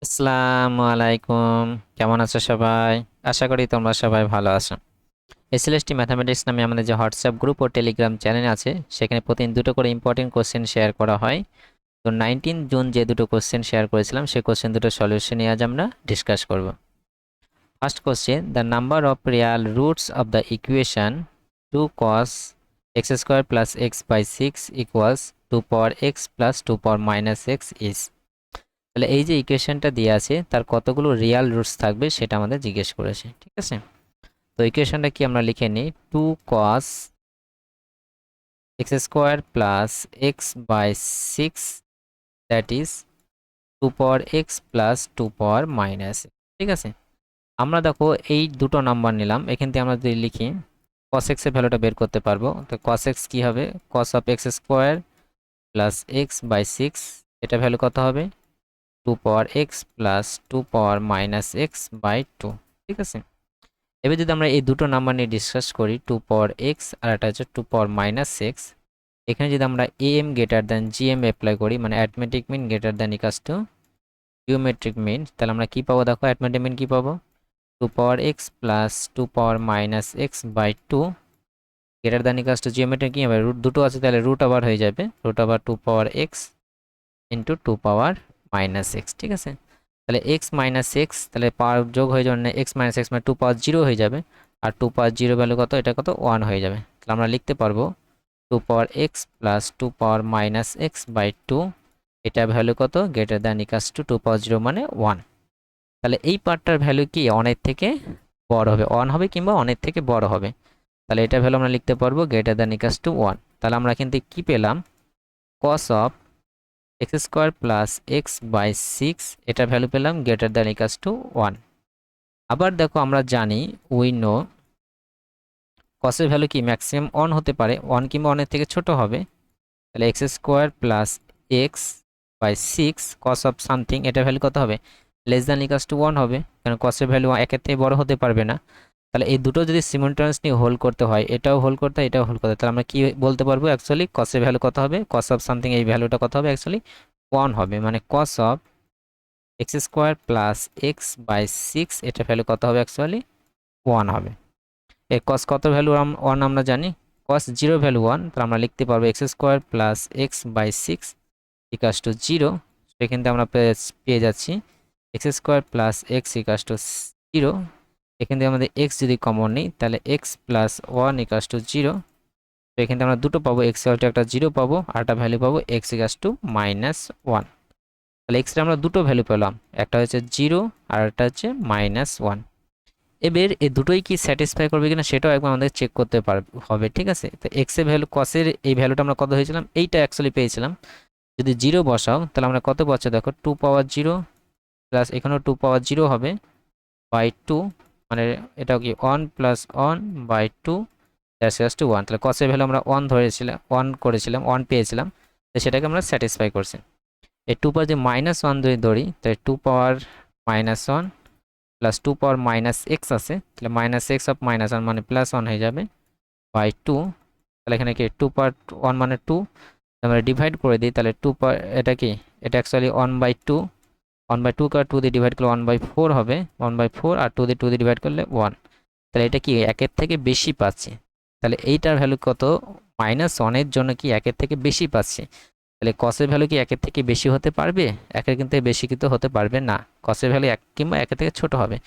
আসসালামু আলাইকুম। কেমন আছো সবাই? আশা করি তোমরা সবাই ভালো আছো। এসএলএসটি ম্যাথামেটিক্স নামে আমাদের যে হোয়াটসঅ্যাপ গ্রুপ ও টেলিগ্রাম চ্যানেল আছে, সেখানে প্রতিদিন দুটো করে ইম্পর্টেন্ট কোশ্চেন শেয়ার করা হয়। তো 19 জুন যে দুটো কোশ্চেন শেয়ার করেছিলাম, সেই কোশ্চেন দুটো সলিউশন নিয়ে আজ আমরা ডিসকাস করব। First question, the number of real roots of the equation 2 cos x square plus x by 6 equals 2 power x plus 2 power minus x is. তাহলে এই যে ইকুয়েশনটা দেওয়া আছে তার কতগুলো রিয়াল রুটস থাকবে সেটা আমাদের জিজ্ঞেস করেছে, ঠিক আছে। তো ইকুয়েশনটা কি আমরা লিখে নিই, 2 cos x square plus x by 6 that is 2 power x plus 2 power minus, ঠিক আছে। আমরা দেখো এই দুটো নাম্বার নিলাম, এখান থেকে আমরা যদি লিখি cos x এর ভ্যালুটা বের করতে পারবো। তো cos x কি হবে, cos of x square plus x by 6, এটা ভ্যালু কত হবে, 2 power x plus 2 power minus x by 2, ঠিক আছে। এবার যদি আমরা এই দুটো নাম্বার নিয়ে ডিসকাস করি, 2 পাওয়ার এক্স আর এটা হচ্ছে 2 পাওয়ার মাইনাস এক্স, এখানে যদি আমরা am greater than gm apply করি, মানে arithmetic mean greater than equals to geometric mean, তাহলে আমরা কি পাবো, দেখো অ্যারিথমেটিক মিন কি পাবো, 2 power x plus 2 power minus x by 2 greater than equals to geometric কি হবে, রুট দুটো আছে তাহলে রুট আবার হয়ে যাবে, রুট আবার 2 power x into 2 power minus x, ঠিক আছে। তাহলে এক্স মাইনাস এক্স, তাহলে পাওয়ার যোগ হয়ে যাবে, এক্স মাইনাস এক্স মানে 2 পাওয়ার 0 হয়ে যাবে, আর 2 পাওয়ার 0 ভ্যালু কত, এটা কত 1 হয়ে যাবে। তাহলে আমরা লিখতে পারবো 2 power x plus 2 power minus x by 2, এটা ভ্যালু কত, greater than equals to 2 power 0 মানে 1। তাহলে এই পার্টটার ভ্যালু কি অনেক থেকে বড় হবে, 1 হবে কিংবা অনেক থেকে বড় হবে, তাহলে এটা ভ্যালু আমরা লিখতে পারবো গ্রেটার দ্যান ইকুয়ালস টু 1। তাহলে আমরা কিন্তু কি পেলাম, cos of x square plus x by 6, এটা ভ্যালু পেলাম গ্রেটার দ্যান ইকুয়ালস টু 1। আবার দেখো আমরা জানি উই নো cos এর ভ্যালু কি ম্যাক্সিমাম 1 হতে পারে, 1 কিংবা 1 এর থেকে ছোট হবে। তাহলে x square plus x by 6 cos of something, এটা ভ্যালু কত হবে, লেস দ্যান ইকুয়ালস টু 1 হবে, কারণ cos এর ভ্যালু 1 এর থেকে বড় হতে পারবে না। তাহলে এই দুটো যদি সিমultaneously হোল করতে হয়, এটাও হোল করতে হয় এটাও হোল করতে হয়, তাহলে আমরা কি বলতে পারবো, অ্যাকচুয়ালি cos এর ভ্যালু কত হবে, cos অফ সামথিং এই ভ্যালুটা কত হবে, অ্যাকচুয়ালি 1 হবে, মানে cos of x square plus x by 6, এটা ভ্যালু কত হবে, অ্যাকচুয়ালি 1 হবে। এই cos কত ভ্যালু 1 আমরা জানি, cos 0 ভ্যালু 1, তাহলে আমরা লিখতে পারবো x square plus x by 6 equals to 0। সেখান থেকে আমরা পেয়ে যাচ্ছি x square plus x equals to 0। এখান থেকে আমাদের এক্স যদি কমন নিই তাহলে এক্স প্লাস 1 ইকুয়ালস টু 0। তো এখান থেকে আমরা দুটো পাবো, এক্স ইকুয়াল টু একটা 0 পাবো আর একটা ভ্যালু পাবো এক্স ইকুয়ালস টু মাইনাস 1। তাহলে এক্সটা আমরা দুটো ভ্যালু পেলাম, একটা হচ্ছে 0 আর একটা হচ্ছে মাইনাস 1। এবার এই দুটোই কি স্যাটিসফাই করবে কিনা সেটাও একবার আমাদের চেক করতে হবে, ঠিক আছে। তো এক্স এর ভ্যালু, কসের এই ভ্যালুটা আমরা কত হয়েছিলাম, এইটা অ্যাকচুয়ালি পেয়েছিলাম, যদি 0 বসাও তাহলে আমরা কত পাচ্ছি, দেখো 2 পাওয়ার 0 প্লাস এখানেও 2 পাওয়ার 0 হবে বাই 2, মানে এটাও কি 1 plus 1 by 2 that's equals to 1। তাহলে কসের ভ্যালু আমরা 1 ধরেছিলাম, 1 করেছিলাম, 1 পেয়েছিলাম, তো সেটাকে আমরা স্যাটিসফাই করছি। এই 2 পাওয়ার যে মাইনাস 1 যদি ধরি, তাই 2 power minus 1 plus 2 power minus x আছে, তাহলে মাইনাস এক্স অফ মাইনাস 1 মানে প্লাস 1 হয়ে যাবে বাই 2। তাহলে এখানে কি 2 পাওয়ার 1 মানে 2, আমরা ডিভাইড করে দিই, তাহলে 2 পাওয়ার এটা কি, এটা অ্যাকচুয়ালি 1 বাই 2, 1 বাই 2 কে 2 দিয়ে ডিভাইড করলে 1 বাই 4 হবে, 1 বাই 4 আর 2 দিয়ে ডিভাইড করলে 1। তাহলে এটা কি একের থেকে বেশি পাচ্ছি, তাহলে এইটার ভ্যালু কত, মাইনাস 1 এর জন্য কি একের থেকে বেশি পাচ্ছি। তাহলে কসের ভ্যালু কি একের থেকে বেশি হতে পারবে, একের কিন্তু বেশি কিন্তু হতে পারবে না, কসের ভ্যালু 1 কিংবা একের থেকে ছোট হবে।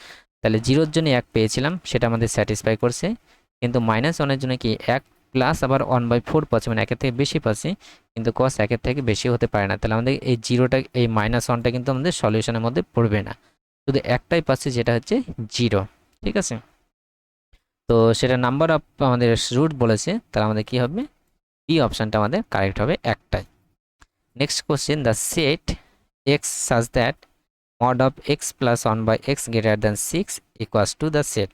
তাহলে 0 এর জন্য 1 পেয়েছিলাম, সেটা আমাদের স্যাটিসফাই করছে, কিন্তু মাইনাস 1 এর জন্য কি 1 প্লাস আবার 1 বাই 4 পাচ্ছি, মানে একের থেকে বেশি পাচ্ছি, কিন্তু কস একের থেকে বেশি হতে পারে না। তাহলে আমাদের এই 0টা, এই মাইনাস 1টা কিন্তু আমাদের সলিউশনের মধ্যে পড়বে না, শুধু একটাই পাচ্ছি যেটা হচ্ছে 0, ঠিক আছে। তো সেটা নাম্বার অফ আমাদের রুট বলেছে, তাহলে আমাদের কি হবে, বি অপশনটা আমাদের কারেক্ট হবে একটাই। Next question, the set x such that mod of x plus 1 by x greater than 6 equals to the set।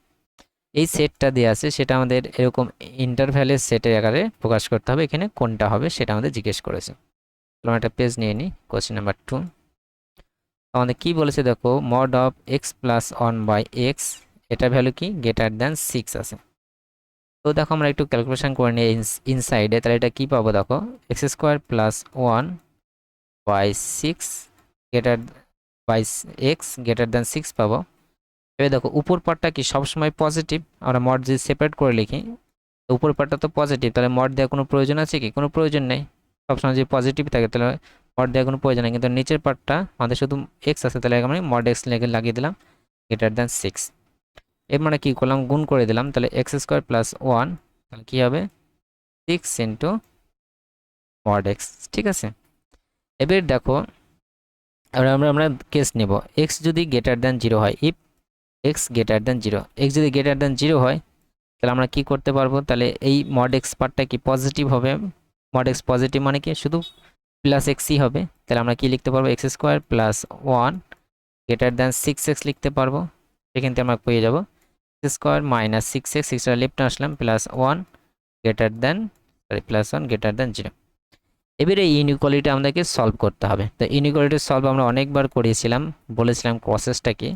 এই সেটটা দেওয়া আছে, সেটা আমাদের এরকম ইন্টারভ্যালের সেটের আকারে প্রকাশ করতে হবে, এখানে কোনটা হবে সেটা আমাদের জিজ্ঞেস করেছে। আমরা একটা পেজ নিয়ে নিই, কোশ্চেন নাম্বার 2 আমাদের কি বলেছে, দেখো mod of x plus 1 by x, এটা ভ্যালু কি গ্রেটার দ্যান 6 আছে। তো দেখো আমরা একটু ক্যালকুলেশন করে নিই ইনসাইডে, তাহলে এটা কি পাবো, দেখো x square plus 1 by 6 greater by x greater than 6 পাবো। এবার দেখো উপর পার্টটা কি সবসময় পজিটিভ, আমরা মড যদি সেপারেট করে লিখি তো উপর পার্টটা তো পজিটিভ, তাহলে মড দেওয়ার কোনো প্রয়োজন আছে কি? কোনো প্রয়োজন নেই। সবসময় যদি পজিটিভ থাকে তাহলে মড দেওয়ার কোনো প্রয়োজন নেই, কিন্তু নিচের পার্টটা আমাদের শুধু এক্স আছে, তাহলে আমি মড এক্স লেগে লাগিয়ে দিলাম গ্রেটার দ্যান 6। এর মানে কি করলাম, গুণ করে দিলাম, তাহলে এক্স স্কোয়ার প্লাস 1, তাহলে কী হবে 6 ইন্টু মড এক্স। ঠিক আছে, এবার দেখো আমরা কেস নেব এক্স যদি গ্রেটার দ্যান 0 হয়, if x greater than 0, x যদি গ্রেটার দ্যান 0 হয় তাহলে আমরা কি করতে পারবো, তাহলে এই মড এক্স পার্টটা কি পজিটিভ হবে। মড এক্স পজিটিভ মানে কি শুধু প্লাস এক্সই হবে, তাহলে আমরা কি লিখতে পারবো, x square plus 1 greater than 6x লিখতে পারবো। সেখান থেকে আমরা পেয়ে যাবো এক্স স্কোয়ার মাইনাস 6x, 6টা লেফটে আসলাম, plus 1 greater than plus 1 greater than 0। এবারে এই ইনইকুয়ালিটি আমাদেরকে সলভ করতে হবে। তো ইনইকুয়ালিটি সলভ আমরা অনেকবার করিয়েছিলাম, বলেছিলাম প্রসেসটা কি।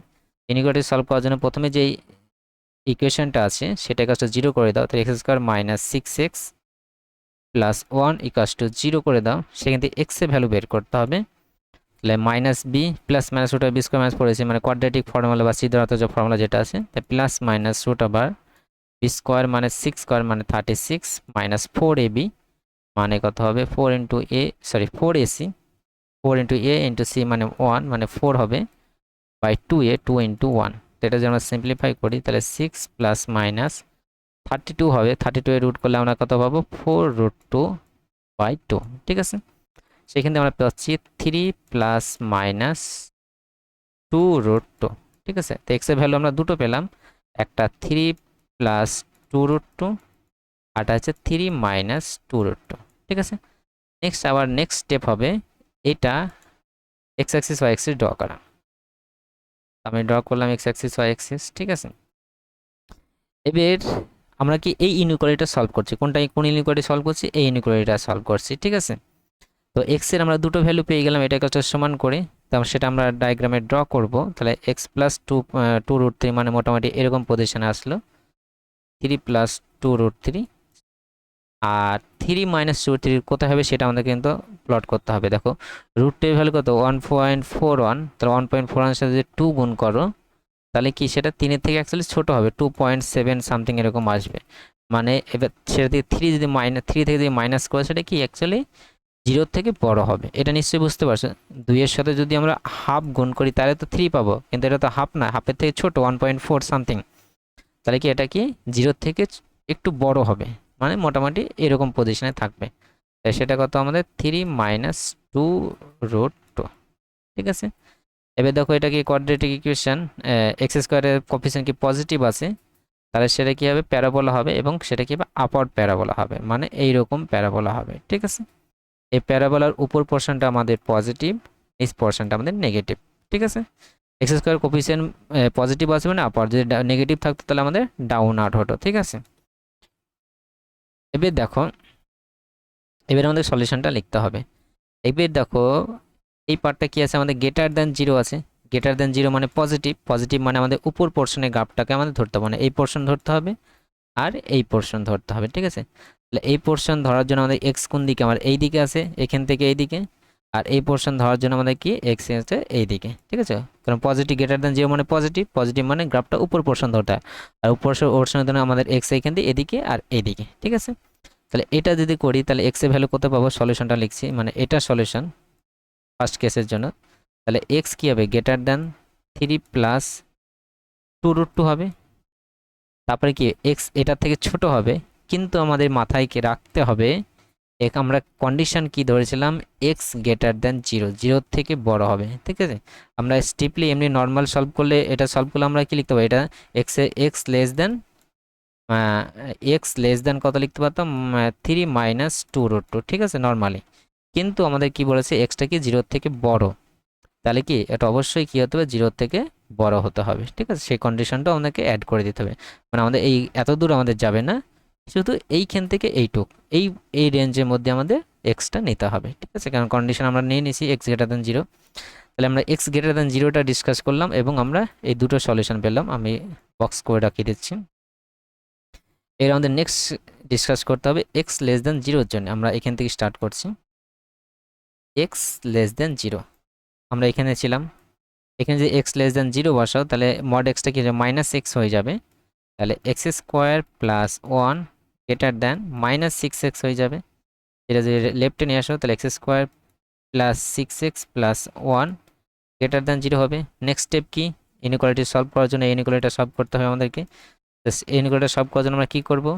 ইনইকুয়ালিটি সলভ করার জন্য প্রথমে যেই ইকুয়েশনটা আছে সেটা ইকুয়াল টু 0 করে দাও, তো x square minus 6x plus 1 equal to 0 করে দাও। সেখান থেকে এক্স এর ভ্যালু বের করতে হবে, তাহলে minus B plus minus root B square minus পড়েছে, মানে কোয়াড্রেটিক ফর্মুলা বা সিদ্ধার্থ ফর্মুলা যেটা আছে, তাই plus minus root over B square মানে 6 স্কোয়ার মানে 36 মাইনাস 4ab মানে কত হবে 4 ইন্টু এ সরি 4ac, 4 ইন্টু এ ইন্টু সি মানে 1 মানে 4 হবে বাই 2a 2 ইন্টু 1। তো এটা যদি আমরা সিম্পলিফাই করি তাহলে 6 প্লাস মাইনাস 32 হবে, 32 এর রুট করলে আমরা কত পাবো 4√2/2। ঠিক আছে, সেখান থেকে আমরা পাচ্ছি 3 প্লাস মাইনাস 2√2। ঠিক আছে, তো এক্স এর ভ্যালু আমরা দুটো পেলাম, একটা 3 প্লাস 2√2 আরটা হচ্ছে 3 মাইনাস 2√2। ঠিক আছে, নেক্সট আবার নেক্সট স্টেপ হবে এটা x axis y axis draw করা। আমি ড্র করলাম এক্স অ্যাক্সিস ওয়াই অ্যাক্সিস। ঠিক আছে, এবার আমরা কি এই ইনইকুয়ালিটিটা সলভ করছি, কোন ইনইকুয়ালিটি সলভ করছি, এই ইনইকুয়ালিটিটা সলভ করছি। ঠিক আছে, তো এক্স এর আমরা দুটো ভ্যালু পেয়ে গেলাম, এটাকে সমান করে তারপর সেটা আমরা ডায়াগ্রামে ড্র করব। তাহলে এক্স প্লাস 2√3 মানে মোটামুটি এরকম পজিশনে আসলো, 3 প্লাস 2√3, আর 3 মাইনাস 2√3 কোথায় হবে সেটা আমাদের কিন্তু প্লট করতে হবে। দেখো রুটের ভ্যালু কত 1.41, তাহলে 1.41 সাথে যদি 2 গুণ করো তাহলে কি সেটা 3 এর থেকে অ্যাকচুয়ালি ছোট হবে, 2.7 সামথিং এরকম আসবে। মানে এবার সেটা থেকে 3 যদি থ্রি থেকে যদি মাইনাস করে সেটা কি অ্যাকচুয়ালি 0 থেকে বড় হবে। এটা নিশ্চয়ই বুঝতে পারছো, 2 এর সাথে যদি আমরা হাফ গুণ করি তাহলে তো 3 পাবো, কিন্তু এটা তো হাফ না, হাফের থেকে ছোট 1.4 সামথিং। তাহলে কি এটা কি 0 থেকে একটু বড় হবে, মানে মোটামুটি এরকম পজিশনে থাকবে। তাই সেটা কত আমাদের 3 মাইনাস 2√2। ঠিক আছে, এবার দেখো এটা কি কোয়াড্রেটিক ইকুয়েশন, এক্স স্কোয়ারের কোএফিসিয়েন্ট কি পজিটিভ আছে, তাহলে সেটা কি হবে প্যারাবোলা হবে, এবং সেটা কি হবে আপার প্যারাবোলা হবে, মানে এইরকম প্যারাবোলা হবে। ঠিক আছে, এই প্যারাবোলার উপর পোর্শনটা আমাদের পজিটিভ, নিচ পোর্শনটা আমাদের নেগেটিভ। ঠিক আছে, এক্স স্কোয়ার কোএফিসিয়েন্ট পজিটিভ আসবে না আপার, যদি নেগেটিভ থাকতো তাহলে আমাদের ডাউন আউট হতো। ঠিক আছে, এবার দেখো এবার আমাদের সলিউশনটা লিখতে হবে। এবার দেখো এই পার্টটা কি আছে, আমাদের গ্রেটার দ্যান 0 আছে, গ্রেটার দ্যান 0 মানে পজিটিভ, পজিটিভ মানে আমাদের উপর পোর্শনের গ্রাফটাকে আমাদের ধরতে হবে, মানে এই পোর্শন ধরতে হবে আর এই পোর্শন ধরতে হবে। ঠিক আছে, তাহলে এই পোর্শন ধরার জন্য আমাদের এক্স কোন দিকে, আমার এই দিকে আছে, এখান থেকে এই দিকে, আর এই পোর্শন ধরার জন্য আমাদের কি এক্স আছে এই দিকে। ঠিক আছে, কারণ পজিটিভ গ্রেটার দ্যান 0 মানে পজিটিভ, পজিটিভ মানে গ্রাফটা উপর পোর্শন ধরতে হয়, আর উপর পোর্শনের জন্য আমাদের এক্স এইখান দিয়ে এদিকে আর এইদিকে। ঠিক আছে, তাহলে এটা যদি করি তাহলে এক্স এর ভ্যালু কত পাবো, সলিউশনটা লিখছি, মানে এটা সলিউশন ফার্স্ট কেসের জন্য। তাহলে এক্স কি হবে গ্রেটার দ্যান 3 প্লাস 2√2 হবে, তারপরে কি এক্স এটার থেকে ছোট হবে, কিন্তু আমাদের মাথায় কি রাখতে হবে আমরা কন্ডিশন কি ধরেছিলাম এক্স গ্রেটার দ্যান 0, 0 থেকে বড় হবে। ঠিক আছে, আমরা স্টিপলি এমনি নর্মাল সলভ করলে এটা সলভ করলে আমরা কি লিখতে পারি, এটা এক্স লেস দেন কত লিখতে পারতাম 3 মাইনাস 2√2। ঠিক আছে, নর্মালি, কিন্তু আমাদের কি বলেছে এক্সটা কি 0 থেকে বড়, তাহলে কি এটা অবশ্যই কি হতে হবে 0 থেকে বড় হতে হবে। ঠিক আছে, সেই কন্ডিশনটা আমাদেরকে অ্যাড করে দিতে হবে, মানে আমাদের এই এত দূর আমাদের যাবে না, শুধু এইখান থেকে এইটুক এই এই রেঞ্জের মধ্যে আমাদের এক্সটা নিতে হবে। ঠিক আছে, কারণ কন্ডিশন আমরা নিয়ে নিছি এক্স গ্রেটার দ্যান 0। তাহলে আমরা এক্স গ্রেটার দ্যান 0টা ডিসকাস করলাম এবং আমরা এই দুটো সলিউশন পেলাম, আমি বক্স করে রাখিয়ে দিচ্ছি। এর আমাদের নেক্সট ডিসকাস করতে হবে এক্স লেস দ্যান 0-র জন্য। আমরা এখান থেকে স্টার্ট করছি, এক্স লেস দ্যান 0 আমরা এখানে ছিলাম, এখানে যদি এক্স লেস দেন 0 বসাও তাহলে মড এক্সটা কি হবে মাইনাস এক্স হয়ে যাবে, তাহলে x square plus 1 greater than minus 6x হয়ে যাবে। এটা যদি লেফটে নিয়ে আসো তাহলে x square plus 6x plus 1 greater than 0 হবে। নেক্সট স্টেপ কি, ইনইকুয়ালিটি সলভ করার জন্য ইনইকুয়ালিটি সলভ করতে হবে আমাদেরকে। ইনইকুয়ালিটি সলভ করার জন্য আমরা কী করবো,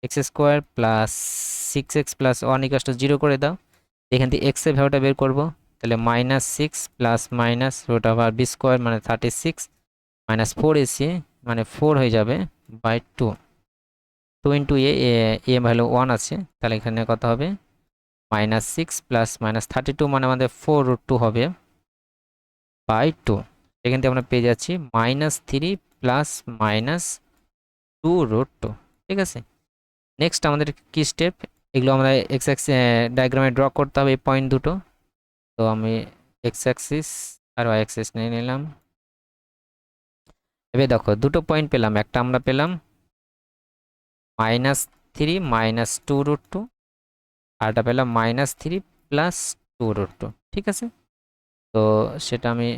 x square plus 6x plus 1 equal to 0 করে দাও। এখান থেকে এক্সের ভ্যালুটা বের করবো, তাহলে minus 6 plus minus root over B square মানে 36 মাইনাস 4 এসি মানে 4 হয়ে যাবে বাই 2। 2 ইন্টু এ ভ্যালু 1 আছে, তাহলে এখানে কত হবে মাইনাস 6 প্লাস মাইনাস 32 মানে আমাদের 4√2 হবে বাই 2। এখান থেকে আমরা পেয়ে যাচ্ছি -3 প্লাস -2√2। ঠিক আছে, নেক্সট আমাদের কি স্টেপ, এগুলো আমরা এক্স অ্যাক্সিস ডায়াগ্রামে ড্র করতে হবে এই পয়েন্ট দুটো। তো আমি এক্স অ্যাক্সিস আর ওয়াই অ্যাক্সিস নিয়ে নিলাম। এবার দেখো দুটো পয়েন্ট পেলাম, একটা আমরা পেলাম -3 -2√2, আরটা পেলাম -3 প্লাস 2√2। ঠিক আছে, তো সেটা আমি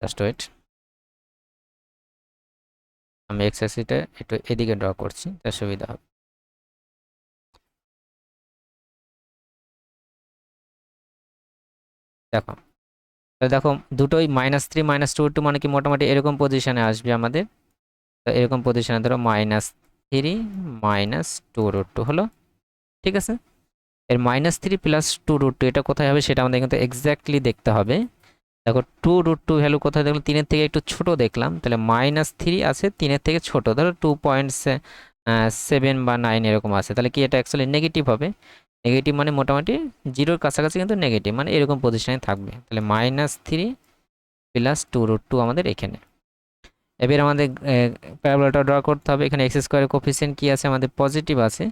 জাস্ট ওয়েট, আমি এক্স অ্যাক্সিসটা একটু এদিকে ড্র করছি, তার সুবিধা হবে। দেখো, তো দেখো দুটোই -3 -2√2 মানে কি মোটামুটি এরকম পজিশনে আসবে আমাদের। তো এরকম পজিশনে ধরো -3 -2√2 হলো। ঠিক আছে, এর -3 প্লাস 2√2 এটা কোথায় হবে সেটা আমাদের কিন্তু এক্স্যাক্টলি দেখতে হবে। দেখো 2√2 ভ্যালু কোথায় দেখলাম, 3-এর থেকে একটু ছোট দেখলাম, তাহলে -3 আছে 3-এর থেকে ছোট, ধরো 2.7 বা 9 এরকম আছে, তাহলে কি এটা অ্যাকচুয়ালি নেগেটিভ হবে। নেগেটিভ মানে মোটামুটি জিরোর কাছাকাছি কিন্তু নেগেটিভ মানে এরকম পজিশনে থাকবে, তাহলে -3 প্লাস 2√2 আমাদের এখানে। এবার আমাদের প্যারাবোলাটা ড্র করতে হবে। এখানে এক্স স্কোয়ারের কোফিসিয়েন্ট কি আছে আমাদের পজিটিভ আছে,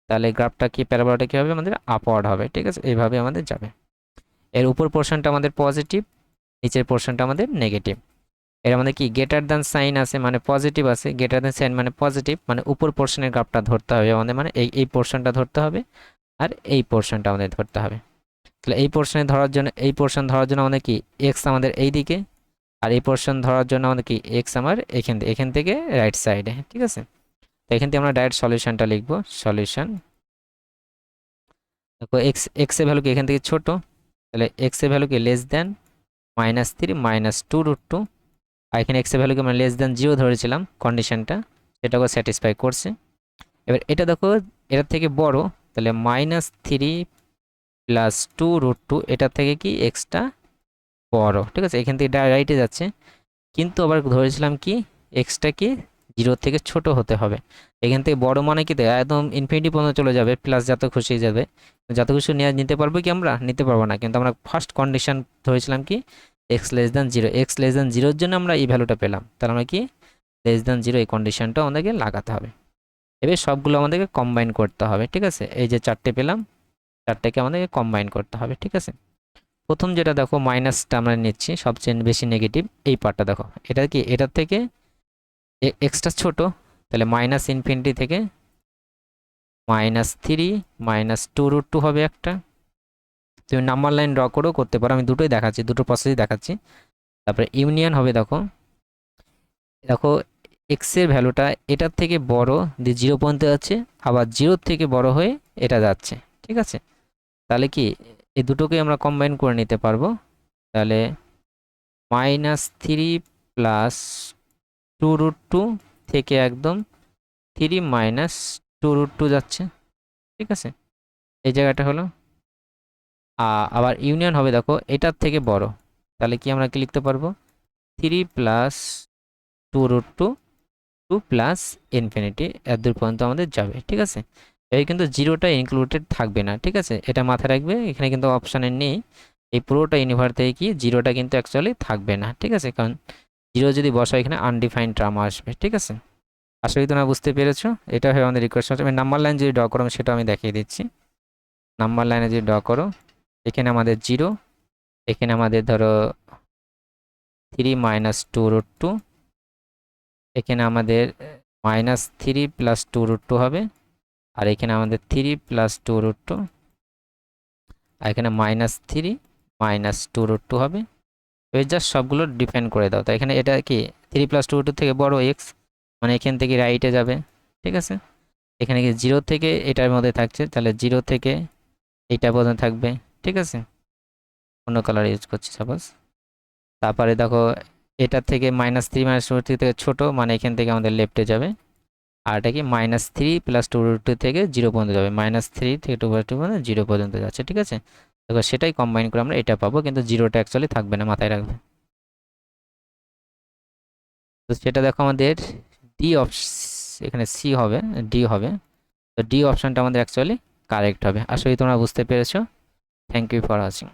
তাহলে গ্রাফটা কি প্যারাবোলাটা কি হবে আমাদের আপওয়ার্ড হবে। ঠিক আছে, এইভাবে আমাদের যাবে। এর উপর পোর্শনটা আমাদের পজিটিভ, নিচের পোর্শনটা আমাদের নেগেটিভ। এর আমাদের কি গ্রেটার দ্যান সাইন আছে মানে পজিটিভ আছে, গ্রেটার দ্যান সাইন মানে পজিটিভ, মানে উপর পোর্শনের গ্রাফটা ধরতে হবে আমাদের, মানে এই পোর্শনটা ধরতে হবে আর এই পোর্শনটা আমাদের ধরতে হবে। তাহলে এই পোর্শনে ধরার জন্য এই পোর্শন ধরার জন্য আমাদের কি এক্স আমাদের এই দিকে, আর এই পোর্শন ধরার জন্য আমাদের কি এক্স আমার এখান থেকে রাইট সাইডে। ঠিক আছে, তো এখান থেকে আমরা ডাইরেক্ট সলিউশনটা লিখবো। সলিউশন দেখো এক্স এর ভ্যালু কি এখান থেকে ছোট, তাহলে এক্স এর ভ্যালু কি লেস দেন -3 -2√2, আর এখানে এক্স এর ভ্যালু কি আমরা লেস দেন 0 ধরেছিলাম কন্ডিশনটা, সেটাকে স্যাটিসফাই করছে। এবার এটা দেখো এটার থেকে বড়, তাহলে -3 প্লাস 2√2 এটার থেকে কি এক্সটা বড়। ঠিক আছে, এখান থেকে রাইটে যাচ্ছে, কিন্তু আবার ধরেছিলাম কি এক্সটা কি 0 থেকে ছোট হতে হবে। এখান থেকে বড় মানে কি একদম ইনফিনিটি পর্যন্ত চলে যাবে, প্লাস যত খুশি যাবে, যত খুশি নিতে পারবো কি আমরা নিতে পারবো না, কিন্তু আমরা ফার্স্ট কন্ডিশন ধরেছিলাম কি x less than 0, x less than 0-এর জন্য আমরা এই ভ্যালুটা পেলাম, তাহলে আমরা কি লেস দেন 0 এই কন্ডিশনটা আমাদেরকে লাগাতে হবে। এবার সবগুলো আমাদেরকে কম্বাইন করতে হবে। ঠিক আছে, এই যে চারটে পেলাম, চারটেকে আমাদেরকে কম্বাইন করতে হবে। ঠিক আছে, প্রথম যেটা দেখো মাইনাসটা আমরা নিচ্ছি সবচেয়ে বেশি নেগেটিভ, এই পার্টটা দেখো, এটা কি এটার থেকে এক্সটা ছোট, তাহলে -ইনফিনিটি থেকে -3 -2√2 হবে একটা। তুমি নাম্বার লাইন ড্র করেও করতে পারো, আমি দুটোই দেখাচ্ছি, দুটো প্রসেসই দেখাচ্ছি। তারপরে ইউনিয়ন হবে, দেখো দেখো এক্স এর ভ্যালুটা এটার থেকে বড় দিয়ে 0 পর্যন্ত যাচ্ছে, আবার 0 থেকে বড় হয়ে এটা যাচ্ছে। ঠিক আছে, তাহলে কি এই দুটোকে আমরা কম্বাইন করে নিতে পারবো, তাহলে -3 প্লাস 2√2 থেকে একদম 3 -2√2 যাচ্ছে। ঠিক আছে, এই জায়গাটা হলো। আবার ইউনিয়ন হবে, দেখো এটার থেকে বড়, তাহলে কি আমরা কি লিখতে পারবো 3 প্লাস 2√2 2 প্লাস ইনফিনিটি এত দূর পর্যন্ত আমাদের যাবে। ঠিক আছে, এই কিন্তু জিরোটা ইনক্লুডেড থাকবে না। ঠিক আছে, এটা মাথায় রাখবে, এখানে কিন্তু অপশানে নেই এই পুরোটা ইউনিভার থেকে কি জিরোটা কিন্তু অ্যাকচুয়ালি থাকবে না। ঠিক আছে, কারণ জিরো যদি বসা এখানে আনডিফাইন্ড টার্ম আসবে। ঠিক আছে, আশা করি তোমরা বুঝতে পেরেছো। এটা হয় আমাদের রিকোয়েস্ট। আমি নাম্বার লাইন যদি ড্র করো সেটা আমি দেখিয়ে দিচ্ছি। নাম্বার লাইনে যদি ড্র করো, এখানে আমাদের 0, এখানে আমাদের ধরো 3 -2√2, এখানে আমাদের -3 প্লাস 2√2 হবে, আর এখানে আমাদের 3 প্লাস 2√2, আর এখানে -3 -2√2 হবে, এবার জাস্ট সবগুলো ডিফাইন করে দাও। তো এখানে এটা কি 3 + 2 থেকে বড় এক্স, মানে এখান থেকে রাইটে যাবে, ঠিক আছে। এখানে কি 0 থেকে এটার মধ্যে থাকছে, তাহলে 0 থেকে এইটা পর্যন্ত থাকবে, ঠিক আছে। অন্য কালার ইউজ করছি সাপোজ। তারপরে দেখো এটা থেকে -3 -2 থেকে ছোট, মানে এখান থেকে আমাদের লেফটে যাবে। আর এটা কি -3 + 2√2 থেকে 0 পর্যন্ত যাবে, -3 থেকে 2/2 পর্যন্ত 0 পর্যন্ত যাচ্ছে, ঠিক আছে। দেখো সেটাই কম্বাইন করে আমরা এটা পাবো, কিন্তু জিরোটা অ্যাকচুয়ালি থাকবে না, মাথায় রাখবে। তো সেটা দেখো আমাদের ডি অপশন, এখানে সি হবে, ডি হবে। তো ডি অপশনটা আমাদের অ্যাকচুয়ালি কারেক্ট হবে। আশা করি তোমরা বুঝতে পেরেছো। Thank you for watching.